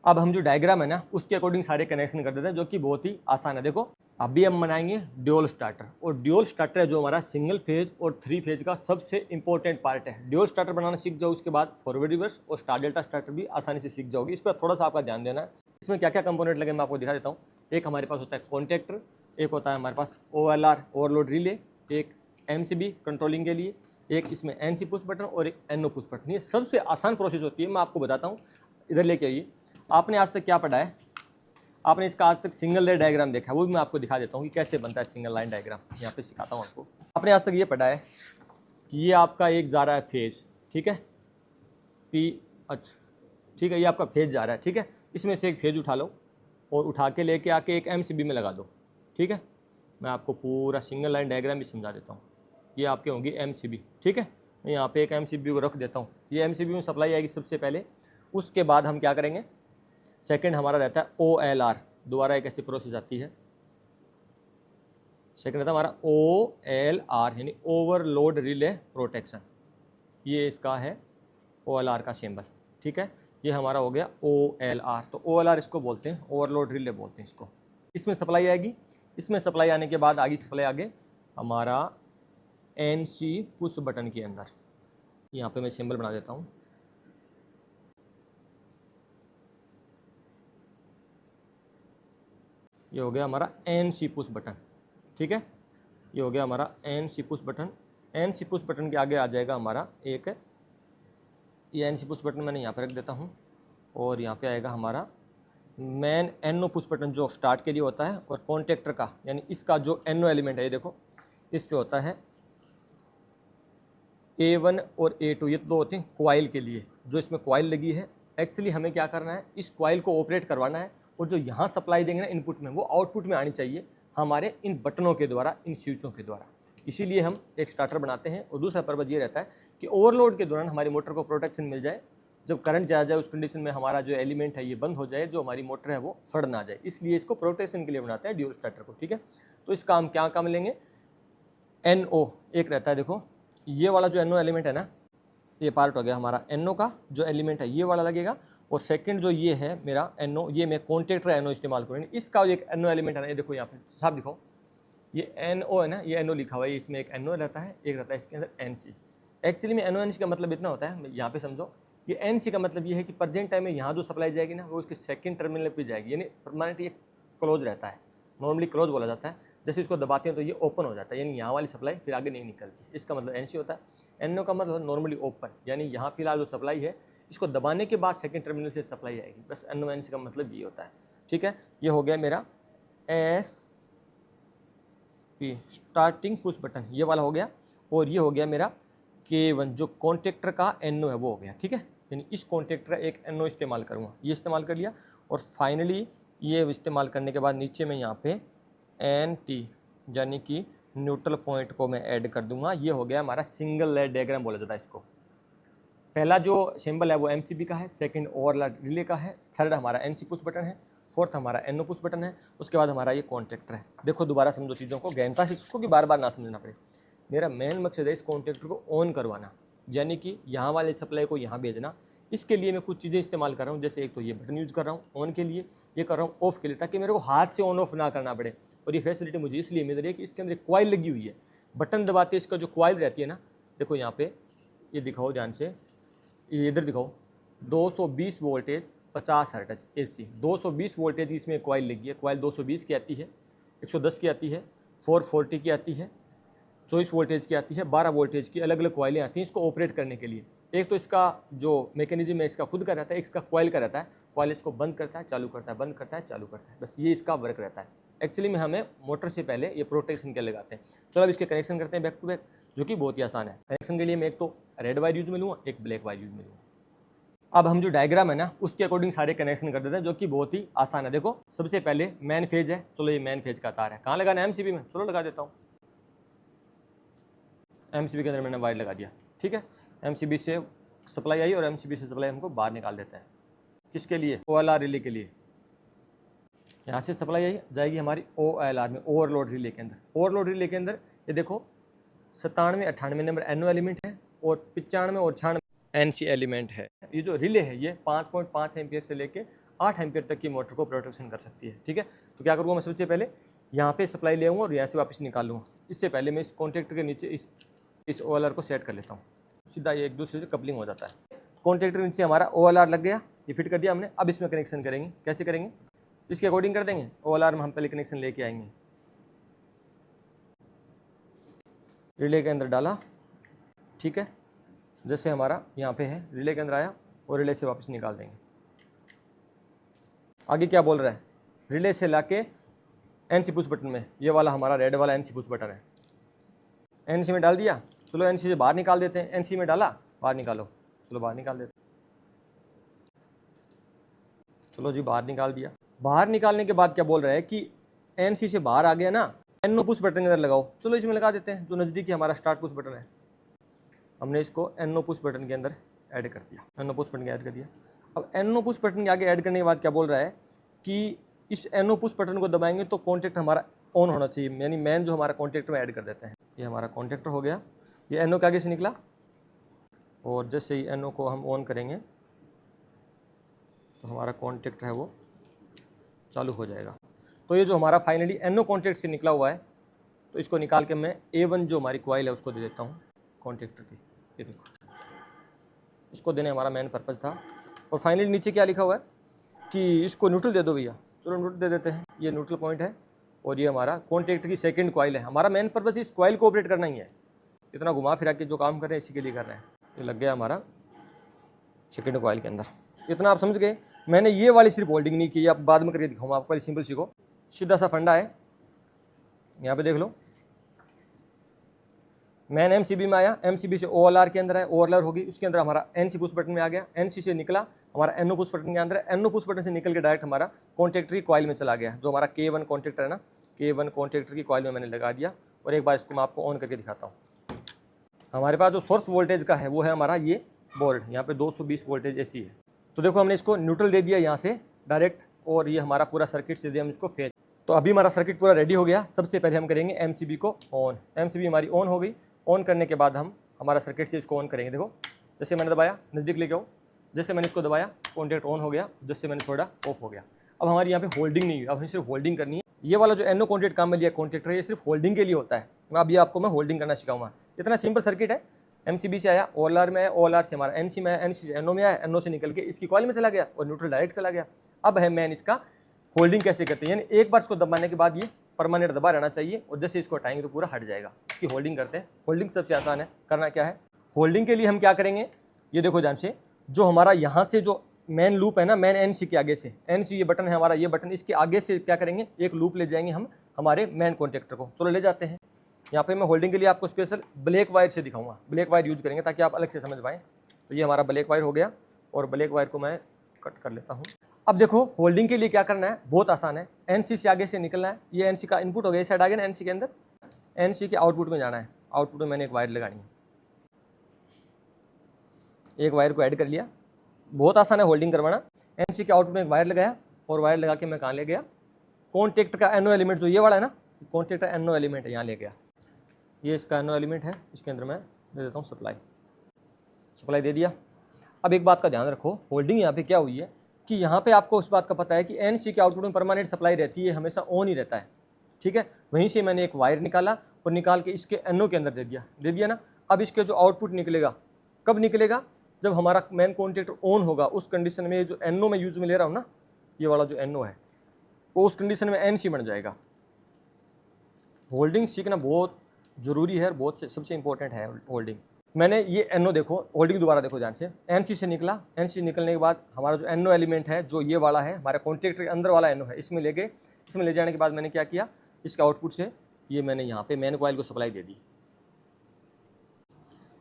अब हम जो डायग्राम है ना उसके अकॉर्डिंग सारे कनेक्शन कर देते हैं, जो कि बहुत ही आसान है। देखो अभी हम बनाएंगे ड्यूल स्टार्टर, और ड्यूल स्टार्टर है जो हमारा सिंगल फेज और 3 फेज का सबसे इंपॉर्टेंट पार्ट है। ड्यूल स्टार्टर बनाना सीख जाओ, उसके बाद फॉरवर्ड रिवर्स और स्टार डेल्टा स्टार्टर भी आसानी से सीख जाओगे। इस पर थोड़ा सा आपका ध्यान देना है। इसमें क्या क्या कंपोनेंट लगे मैं आपको दिखा देता हूँ। एक हमारे पास होता है कॉन्टेक्टर, एक होता है हमारे पास OLR ओवरलोड रिले, एक MCB कंट्रोलिंग के लिए, एक इसमें NC पुश बटन और एक NO पुश बटन। ये सबसे आसान प्रोसेस होती है, मैं आपको बताता हूँ। इधर लेके आइए। आपने आज तक क्या पढ़ा है? आपने इसका आज तक सिंगल लाइन डायग्राम देखा है, वो भी मैं आपको दिखा देता हूँ कि कैसे बनता है सिंगल लाइन डायग्राम। यहाँ पे सिखाता हूँ आपको। आपने आज तक ये पढ़ा है कि ये आपका एक जा रहा है फेज, ठीक है, PH, ठीक है, ये आपका फेज जा रहा है, ठीक है। इसमें से एक फेज उठा लो और उठा के लेके आके एक MCB में लगा दो, ठीक है। मैं आपको पूरा सिंगल लाइन डायग्राम भी समझा देता हूँ। ये आपके होंगी MCB, ठीक है। मैं यहाँ पे एक MCB को रख देता हूँ। ये MCB में सप्लाई आएगी सबसे पहले, उसके बाद हम क्या करेंगे, सेकंड हमारा रहता है OLR। दोबारा एक ऐसी प्रोसेस आती है, सेकंड रहता है हमारा OLR यानी ओवरलोड रिले प्रोटेक्शन। ये इसका है OLR का सिंबल, ठीक है। ये हमारा हो गया OLR। तो OLR इसको बोलते हैं, ओवरलोड रिले बोलते हैं इसको। इसमें सप्लाई आएगी, इसमें सप्लाई आने के बाद आगे सप्लाई आगे हमारा NC पुश बटन के अंदर। यहाँ पे मैं सिंबल बना देता हूँ। ये हो गया हमारा NC पुश बटन, ठीक है। ये हो गया हमारा NC push button. NC push button के आगे आ जाएगा हमारा एक, ये NC पुश बटन मैंने यहाँ पे रख देता हूँ, और यहाँ पे आएगा हमारा मेन NO पुश बटन जो स्टार्ट के लिए होता है, और कॉन्टेक्टर का यानी इसका जो NO एलिमेंट है, ये देखो इस पे होता है A1 और A2। ये दो होते हैं कॉइल के लिए, जो इसमें कॉइल लगी है। एक्चुअली हमें क्या करना है, इस कॉइल को ऑपरेट करवाना है, और जो यहाँ सप्लाई देंगे ना इनपुट में, वो आउटपुट में आनी चाहिए हमारे इन बटनों के द्वारा, इन स्विचों के द्वारा। इसीलिए हम एक स्टार्टर बनाते हैं। और दूसरा पर्पज ये रहता है कि ओवरलोड के दौरान हमारी मोटर को प्रोटेक्शन मिल जाए। जब करंट जा जाए उस कंडीशन में हमारा जो एलिमेंट है ये बंद हो जाए, जो हमारी मोटर है वो फट ना जाए। इसलिए इसको प्रोटेक्शन के लिए बनाते हैं ड्यूल स्टार्टर को, ठीक है। तो इसका हम क्या काम लेंगे, NO एक रहता है। देखो ये वाला जो NO एलिमेंट है ना, ये पार्ट हो गया हमारा NO का जो एलिमेंट है, ये वाला लगेगा। और सेकंड जो ये है मेरा NO, ये मैं कॉन्टेक्टर NO इस्तेमाल करूँगी। इसका जो एक NO एलिमेंट है ना, ये देखो यहाँ पे साफ दिखाओ, ये NO है ना, ये NO लिखा हुआ है। इसमें एक NO रहता है, एक रहता है इसके अंदर NC। एक्चुअली में NO NC का मतलब इतना होता है, यहाँ पे समझो, ये NC का मतलब ये है कि प्रेजेंट टाइम में यहाँ जो सप्लाई जाएगी ना, वो उसके सेकंड टर्मिनल पे जाएगी, यानी परमानेंट ये क्लोज रहता है। नॉर्मली क्लोज बोला जाता है। जैसे इसको दबाते हैं तो ये ओपन हो जाता है, यानी यहाँ वाली सप्लाई फिर आगे नहीं निकलती। इसका मतलब NC होता है। NO का मतलब नॉर्मली ओपन, यानी यहाँ फिलहाल जो सप्लाई है इसको दबाने के बाद सेकंड टर्मिनल से सप्लाई आएगी। बस NO NC का मतलब ये होता है, ठीक है। ये हो गया मेरा SP स्टार्टिंग पुश बटन, ये वाला हो गया। और ये हो गया मेरा K1 जो कॉन्टेक्टर का NO है वो हो गया, ठीक है। यानी इस कॉन्टेक्टर का एक NO इस्तेमाल करूँगा, ये इस्तेमाल कर लिया। और फाइनली ये इस्तेमाल करने के बाद नीचे में यहाँ पे NT यानी कि न्यूट्रल पॉइंट को मैं ऐड कर दूंगा। ये हो गया हमारा सिंगल लाइन डायग्राम बोला जाता है इसको। पहला जो सिंबल है वो MCB का है, सेकंड ओवरलोड रिले का है, थर्ड हमारा NC पुश बटन है, फोर्थ हमारा NO पुश बटन है, उसके बाद हमारा ये कॉन्टेक्टर है। देखो दोबारा समझो चीज़ों को गहनता से, इसको कि बार बार ना समझना पड़े। मेरा मेन मकसद है इस कॉन्टेक्टर को ऑन करवाना, यानी कि यहाँ वाले सप्लाई को यहाँ भेजना। इसके लिए मैं कुछ चीज़ें इस्तेमाल कर रहा हूँ, जैसे एक तो ये बटन यूज़ कर रहा हूँ ऑन के लिए, ये कर रहा हूँ ऑफ के लिए, ताकि मेरे को हाथ से ऑन ऑफ ना करना पड़े। और ये फैसिलिटी मुझे इसलिए मिल रही है कि इसके अंदर कॉइल लगी हुई है। बटन दबाते इसका जो कॉइल रहती है ना, देखो यहाँ पे ये दिखाओ ध्यान से, ये इधर दिखाओ, 220 वोल्टेज 50 हर्ट्ज AC, 220 वोल्टेज की इसमें कॉइल लगी है। कॉइल 220 की आती है, 110 की आती है, 440 की आती है, 24 वोल्टेज की आती है, 12 वोल्टेज की, अलग अलग कॉइलें आती हैं इसको ऑपरेट करने के लिए। एक तो इसका जो मैकेनिज्म है इसका खुद का रहता है, इसका कॉइल का रहता है। कॉइल इसको बंद करता है, चालू करता है, बंद करता है, चालू करता है, बस ये इसका वर्क रहता है। एक्चुअली में हमें मोटर से पहले ये प्रोटेक्शन के लगाते हैं। चलो अब इसके कनेक्शन करते हैं बैक टू बैक, जो कि बहुत ही आसान है। कनेक्शन के लिए मैं एक तो रेड वायर यूज में लूँगा, एक ब्लैक वायर यूज में लूँगा। अब हम जो डायग्राम है ना उसके अकॉर्डिंग सारे कनेक्शन कर देते हैं, जो कि बहुत ही आसान है। देखो सबसे पहले मेन फेज है, चलो ये मेन फेज का तार है, कहाँ लगाना है, MCB में, चलो लगा देता हूँ। MCB के अंदर मैंने वायर लगा दिया, ठीक है। MCB से सप्लाई आई और MCB से सप्लाई हमको बाहर निकाल देते हैं। किसके लिए, OLR रिले के लिए। यहाँ से सप्लाई आई जाएगी हमारी OLR में, ओवरलोड रिले के अंदर। ओवरलोड रिले के अंदर ये देखो 97 98 नंबर NO एलिमेंट है, और 95 और 96 NC एलिमेंट है। ये जो रिले है ये 5.5 एम्पियर से लेके 8 एम्पियर तक की मोटर को प्रोटेक्शन कर सकती है। ठीक है, तो क्या करूँगा मैं सबसे पहले यहाँ पे सप्लाई ले आऊँगा और यहाँ से वापस निकाल लूँगा। इससे पहले मैं इस कॉन्टैक्टर के नीचे इस OLR को सेट कर लेता हूँ, सीधा ये एक दूसरे से कपलिंग हो जाता है। कॉन्टैक्टर के नीचे हमारा OLR लग गया, ये फिट कर दिया हमने। अब इसमें कनेक्शन करेंगे, कैसे करेंगे, इसके अकॉर्डिंग कर देंगे। OLR में हम पहले कनेक्शन लेके आएंगे, रिले के अंदर डाला, ठीक है, जैसे हमारा यहाँ पे है, रिले के अंदर आया और रिले से वापस निकाल देंगे। आगे क्या बोल रहा है, रिले से लाके NC पुश बटन में, ये वाला हमारा रेड वाला NC पुश बटन है, NC में डाल दिया। चलो NC से बाहर निकाल देते हैं, NC में डाला, बाहर निकालो, चलो बाहर निकाल देते, चलो जी बाहर निकाल दिया। बाहर निकालने के बाद क्या बोल रहा है कि NC से बाहर आ गया ना, NO पुश बटन के अंदर लगाओ। चलो इसमें लगा देते हैं, जो नज़दीकी हमारा स्टार्ट पुश बटन है, हमने इसको NO पुश बटन के अंदर ऐड कर दिया, NO पुश बटन के ऐड कर दिया। अब NO पुश बटन के आगे ऐड करने के बाद क्या बोल रहा है कि इस NO पुश बटन को दबाएंगे तो कॉन्टैक्ट हमारा ऑन होना चाहिए, यानी मैन जो हमारा कॉन्टैक्टर में ऐड कर देते हैं। ये हमारा कॉन्टैक्टर हो गया, ये NO के आगे से निकला और जैसे ही NO को हम ऑन करेंगे तो हमारा कॉन्टैक्टर है वो चालू हो जाएगा। तो ये जो हमारा फाइनली NO कॉन्टैक्ट से निकला हुआ है, तो इसको निकाल के मैं A1 जो हमारी कॉइल है उसको दे देता हूँ कॉन्टैक्टर की। ये देखो, इसको देने हमारा मेन पर्पज़ था। और फाइनली नीचे क्या लिखा हुआ है कि इसको न्यूट्रल दे दो भैया, चलो न्यूट्रल दे देते हैं। ये न्यूट्रल पॉइंट है और ये हमारा कॉन्टैक्टर की सेकंड कॉइल है। हमारा मेन पर्पज़ इस कॉइल को ऑपरेट करना ही है, इतना घुमा फिरा के जो काम कर रहे हैं इसी के लिए कर रहे हैं। ये लग गया हमारा सेकंड कॉइल के अंदर, इतना आप समझ गए। मैंने ये वाली सिर्फ होल्डिंग नहीं की, आप बाद में करके दिखाऊंगा आपको, सिंपल सीखो, सीधा सा फंडा है। यहाँ पे देख लो, मैन MCB में आया, MCB से OLR के अंदर है, OLR होगी, उसके अंदर हमारा NC पुश बटन में आ गया, NC से निकला हमारा NO पुश बटन के अंदर है, NO पुश बटन से निकल के डायरेक्ट हमारा कॉन्टैक्टर की कॉइल में चला गया, जो हमारा K1 कॉन्टैक्टर है ना, K1 कॉन्टैक्टर की कॉइल में मैंने लगा दिया। और एक बार इसको मैं आपको ऑन करके दिखाता हूँ। हमारे पास जो सोर्स वोल्टेज का है वो है हमारा ये बोर्ड, यहाँ पे 220 वोल्टेज AC है। तो देखो हमने इसको न्यूट्रल दे दिया यहाँ से डायरेक्ट, और ये हमारा पूरा सर्किट से दिया हम इसको फेज। तो अभी हमारा सर्किट पूरा रेडी हो गया। सबसे पहले हम करेंगे MCB को ऑन। MCB हमारी ऑन हो गई। ऑन करने के बाद हम हमारा सर्किट से इसको ऑन करेंगे। देखो जैसे मैंने दबाया, नज़दीक लेके आओ, जैसे मैंने इसको दबाया कॉन्टैक्ट ऑन हो गया, जैसे मैंने छोड़ा ऑफ हो गया। अब हमारी यहाँ पे होल्डिंग नहीं हुई, अब हमें सिर्फ होल्डिंग करनी है। ये वाला जो NO कॉन्टैक्ट काम में लिया कॉन्टैक्टर है, ये सिर्फ होल्डिंग के लिए होता है। अभी आपको मैं होल्डिंग करना सिखाऊंगा। इतना सिंपल सर्किट है। MCB से आया, OLR में आया, OLR से हमारा NC में आया, NC से NO में आया, NO से निकल के इसकी कॉइल में चला गया और न्यूट्रल डायरेक्ट चला गया। अब है मैन इसका होल्डिंग कैसे करते हैं, यानी एक बार इसको दबाने के बाद ये परमानेंट दबा रहना चाहिए और जैसे इसको हटाएंगे तो पूरा हट जाएगा। इसकी होल्डिंग करते हैं। होल्डिंग सबसे आसान है। करना क्या है, होल्डिंग के लिए हम क्या करेंगे, ये देखो ध्यान से, जो हमारा यहाँ से जो मेन लूप है ना, मेन NC के आगे से, NC ये बटन है हमारा, ये बटन, इसके आगे से क्या करेंगे, एक लूप ले जाएंगे हम हमारे मेन कॉन्टैक्टर को। चलो ले जाते हैं। यहाँ पे मैं होल्डिंग के लिए आपको स्पेशल ब्लैक वायर से दिखाऊंगा। ब्लैक वायर यूज करेंगे ताकि आप अलग से समझ पाएँ। तो ये हमारा ब्लैक वायर हो गया और ब्लैक वायर को मैं कट कर लेता हूँ। अब देखो होल्डिंग के लिए क्या करना है, बहुत आसान है। NC से आगे से निकलना है। ये NC का इनपुट हो गया, इस साइड आ गया ना NC के अंदर, NC के आउटपुट में जाना है। आउटपुट में मैंने एक वायर लगानी है, एक वायर को ऐड कर लिया। बहुत आसान है होल्डिंग करवाना। NC के आउटपुट में एक वायर लगाया और वायर लगा के मैं कहाँ ले गया, कॉन्टैक्टर का NO एलिमेंट जो ये वाला है ना, कॉन्टैक्टर NO एलिमेंट है, यहाँ ले गया। ये इसका NO एलिमेंट है, इसके अंदर मैं दे देता हूँ सप्लाई। सप्लाई दे दिया। अब एक बात का ध्यान रखो, होल्डिंग यहाँ पे क्या हुई है कि यहाँ पे आपको उस बात का पता है कि NC के आउटपुट में परमानेंट सप्लाई रहती है, हमेशा ऑन ही रहता है, ठीक है। वहीं से मैंने एक वायर निकाला और निकाल के इसके NO के अंदर दे दिया ना। अब इसके जो आउटपुट निकलेगा, कब निकलेगा, जब हमारा मेन कॉन्टैक्टर ऑन होगा। उस कंडीशन में जो NO में यूज में ले रहा हूँ ना, ये वाला जो NO है, वो उस कंडीशन में NC बन जाएगा। होल्डिंग सीखना बहुत ज़रूरी है और बहुत सबसे इंपॉर्टेंट है होल्डिंग। मैंने ये NO देखो, होल्डिंग दोबारा देखो ध्यान से, NC से निकला। NC निकलने के बाद हमारा जो NO एलिमेंट है, जो ये वाला है हमारा कॉन्टैक्टर के अंदर वाला NO है, इसमें ले गए। इसमें ले जाने के बाद मैंने क्या किया, इसके आउटपुट से ये मैंने यहाँ पे मेन कॉइल को सप्लाई दे दी।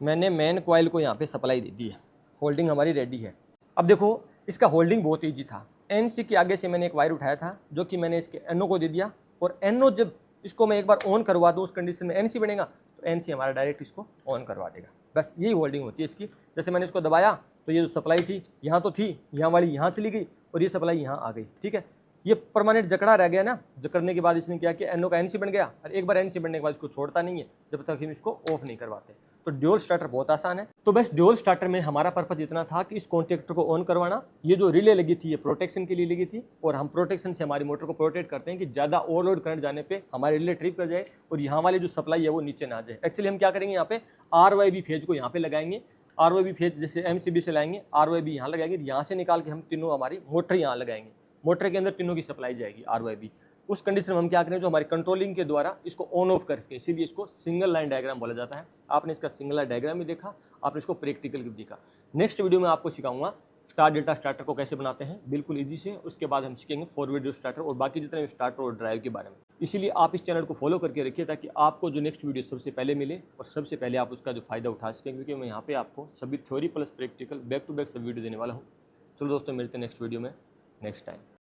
मैंने मेन कॉइल को यहाँ पे सप्लाई दे दी है। होल्डिंग हमारी रेडी है। अब देखो इसका होल्डिंग बहुत ईजी था। NC के आगे से मैंने एक वायर उठाया था, जो कि मैंने इसके NO को दे दिया, और NO जब इसको मैं एक बार ऑन करवा दूँ, उस कंडीशन में NC बनेगा, तो NC हमारा डायरेक्ट इसको ऑन करवा देगा। बस यही होल्डिंग होती है इसकी। जैसे मैंने इसको दबाया तो ये जो सप्लाई थी यहाँ तो थी, यहाँ वाली यहाँ चली गई और ये सप्लाई यहाँ आ गई, ठीक है। ये परमानेंट जकड़ा रह गया ना। जकड़ने के बाद इसने क्या किया, NO का NC बन गया, और एक बार NC बनने के बाद इसको छोड़ता नहीं है जब तक हम इसको ऑफ नहीं करवाते। तो तो ड्यूल स्टार्टर बहुत आसान है। तो बस ड्यूल स्टार्टर में हमारा पर्पज इतना था कि इस कॉन्टेक्टर को ऑन करवाना, ये जो रिले लगी थी ये प्रोटेक्शन के लिए लगी थी, और हम प्रोटेक्शन से हमारी मोटर को प्रोटेक्ट करते हैं कि ज़्यादा ओवरलोड करंट जाने पे हमारे रिले ट्रिप कर जाए और यहाँ वाले जो सप्लाई है वो नीचे ना जाए। एक्चुअली हम क्या करेंगे, यहाँ पे RYB फेज को यहाँ पे लगाएंगे, RYB फेज जैसे MCB से लाएंगे, RYB यहाँ लगाएंगे, यहाँ से निकाल के हम तीनों हमारी मोटर यहाँ लगाएंगे, मोटर के अंदर तीनों की सप्लाई जाएगी RYB। उस कंडीशन में हम क्या करें, जो हमारी कंट्रोलिंग के द्वारा इसको ऑन ऑफ कर सके, इसीलिए इसको सिंगल लाइन डायग्राम बोला जाता है। आपने इसका सिंगल लाइन डायग्राम भी देखा, आपने इसको प्रैक्टिकल भी देखा। नेक्स्ट वीडियो में आपको सिखाऊंगा स्टार डेल्टा स्टार्टर को कैसे बनाते हैं बिल्कुल इजी से। उसके बाद हम सीखेंगे फॉरवर्ड स्टार्टर और बाकी जितने भी स्टार्टर और ड्राइव के बारे में। इसीलिए आप इस चैनल को फॉलो करके रखिए ताकि आपको जो नेक्स्ट वीडियो सबसे पहले मिले और सबसे पहले आप उसका जो फायदा उठा सकें, क्योंकि मैं यहाँ पे आपको सभी theory plus practical back to back सब वीडियो देने वाला हूँ। चलो दोस्तों, मिलते हैं नेक्स्ट वीडियो में नेक्स्ट टाइम।